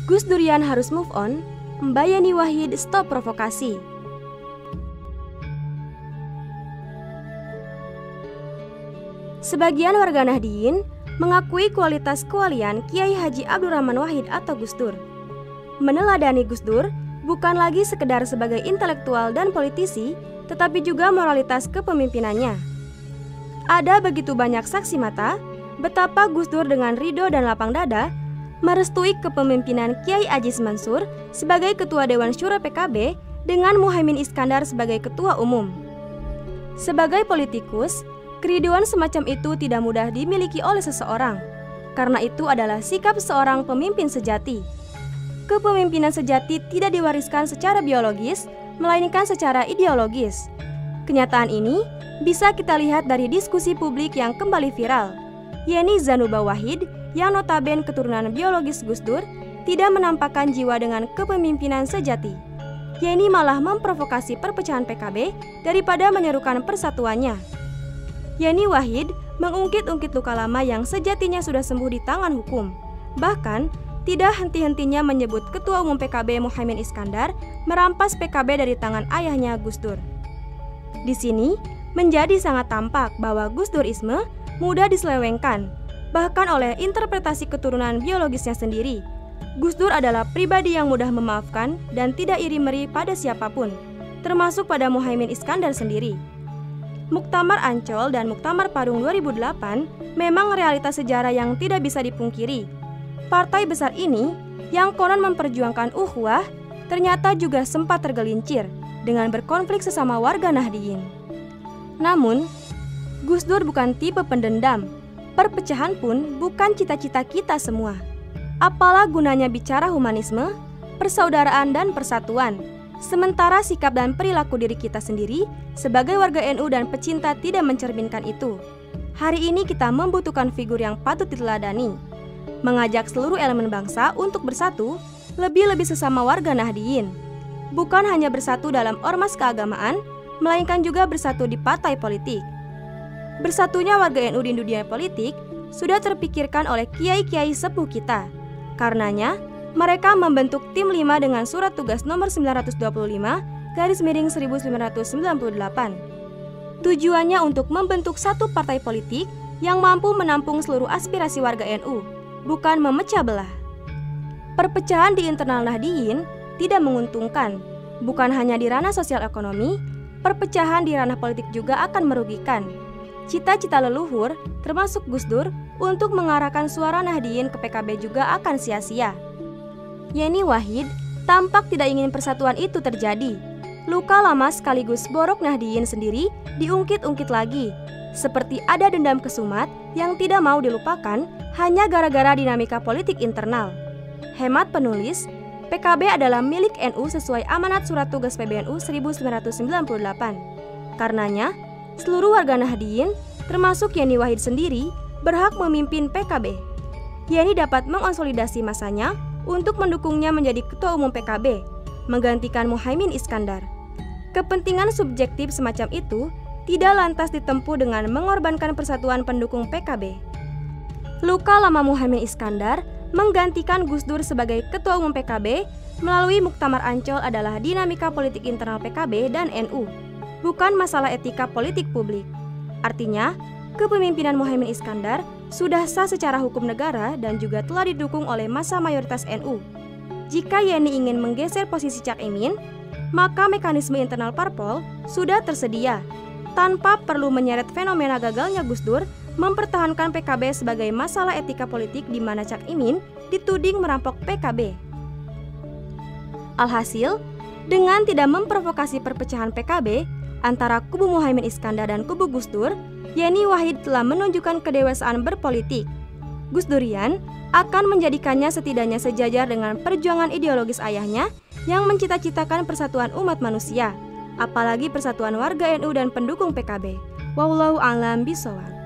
Gus Durian harus move on, Mbak Yeni Wahid stop provokasi. Sebagian warga Nahdliyin mengakui kualitas kewalian Kiai Haji Abdurrahman Wahid atau Gus Dur. Meneladani Gus Dur bukan lagi sekedar sebagai intelektual dan politisi, tetapi juga moralitas kepemimpinannya. Ada begitu banyak saksi mata betapa Gus Dur dengan ridho dan lapang dada merestui kepemimpinan Kiai Aziz Mansur sebagai Ketua Dewan Syuro PKB dengan Muhaimin Iskandar sebagai Ketua Umum. Sebagai politikus, keriduan semacam itu tidak mudah dimiliki oleh seseorang, karena itu adalah sikap seorang pemimpin sejati. Kepemimpinan sejati tidak diwariskan secara biologis, melainkan secara ideologis. Kenyataan ini bisa kita lihat dari diskusi publik yang kembali viral. Yeni Zanuba Wahid, yang notabene keturunan biologis Gus Dur, tidak menampakkan jiwa dengan kepemimpinan sejati. Yeni malah memprovokasi perpecahan PKB daripada menyerukan persatuannya. Yeni Wahid mengungkit-ungkit luka lama yang sejatinya sudah sembuh di tangan hukum. Bahkan, tidak henti-hentinya menyebut Ketua Umum PKB Muhaimin Iskandar merampas PKB dari tangan ayahnya Gus Dur. Di sini, menjadi sangat tampak bahwa Gus Durisme mudah diselewengkan, bahkan oleh interpretasi keturunan biologisnya sendiri. Gus Dur adalah pribadi yang mudah memaafkan dan tidak iri-meri pada siapapun, termasuk pada Muhaimin Iskandar sendiri. Muktamar Ancol dan Muktamar Parung 2008 memang realitas sejarah yang tidak bisa dipungkiri. Partai besar ini, yang konon memperjuangkan ukhuwah, ternyata juga sempat tergelincir dengan berkonflik sesama warga Nahdliyin. Namun, Gus Dur bukan tipe pendendam. Perpecahan pun bukan cita-cita kita semua. Apalah gunanya bicara humanisme, persaudaraan dan persatuan, sementara sikap dan perilaku diri kita sendiri sebagai warga NU dan pecinta tidak mencerminkan itu. Hari ini kita membutuhkan figur yang patut diteladani, mengajak seluruh elemen bangsa untuk bersatu, lebih-lebih sesama warga Nahdliyin. Bukan hanya bersatu dalam ormas keagamaan, melainkan juga bersatu di partai politik. Bersatunya warga NU di dunia politik sudah terpikirkan oleh kiai-kiai sepuh kita. Karenanya, mereka membentuk tim 5 dengan surat tugas nomor 925/1998. Tujuannya untuk membentuk satu partai politik yang mampu menampung seluruh aspirasi warga NU, bukan memecah belah. Perpecahan di internal Nahdliyin tidak menguntungkan. Bukan hanya di ranah sosial ekonomi, perpecahan di ranah politik juga akan merugikan. Cita-cita leluhur, termasuk Gus Dur, untuk mengarahkan suara Nahdliyin ke PKB juga akan sia-sia. Yeni Wahid tampak tidak ingin persatuan itu terjadi. Luka lama sekaligus borok Nahdliyin sendiri diungkit-ungkit lagi, seperti ada dendam kesumat yang tidak mau dilupakan hanya gara-gara dinamika politik internal. Hemat penulis, PKB adalah milik NU sesuai amanat Surat Tugas PBNU 1998. Karenanya, seluruh warga Nahdliyin, termasuk Yeni Wahid sendiri, berhak memimpin PKB. Yeni dapat mengonsolidasi masanya untuk mendukungnya menjadi Ketua Umum PKB, menggantikan Muhaimin Iskandar. Kepentingan subjektif semacam itu tidak lantas ditempuh dengan mengorbankan persatuan pendukung PKB. Luka lama Muhaimin Iskandar menggantikan Gus Dur sebagai Ketua Umum PKB melalui Muktamar Ancol adalah dinamika politik internal PKB dan NU, bukan masalah etika politik publik. Artinya, kepemimpinan Muhaimin Iskandar sudah sah secara hukum negara dan juga telah didukung oleh massa mayoritas NU. Jika Yeni ingin menggeser posisi Cak Imin, maka mekanisme internal parpol sudah tersedia, tanpa perlu menyeret fenomena gagalnya Gus Dur mempertahankan PKB sebagai masalah etika politik di mana Cak Imin dituding merampok PKB. Alhasil, dengan tidak memprovokasi perpecahan PKB antara kubu Muhaimin Iskandar dan kubu Gus Dur, Yeni Wahid telah menunjukkan kedewasaan berpolitik. Gus Durian akan menjadikannya setidaknya sejajar dengan perjuangan ideologis ayahnya yang mencita-citakan persatuan umat manusia, apalagi persatuan warga NU dan pendukung PKB. Wallahu a'lam bishawab.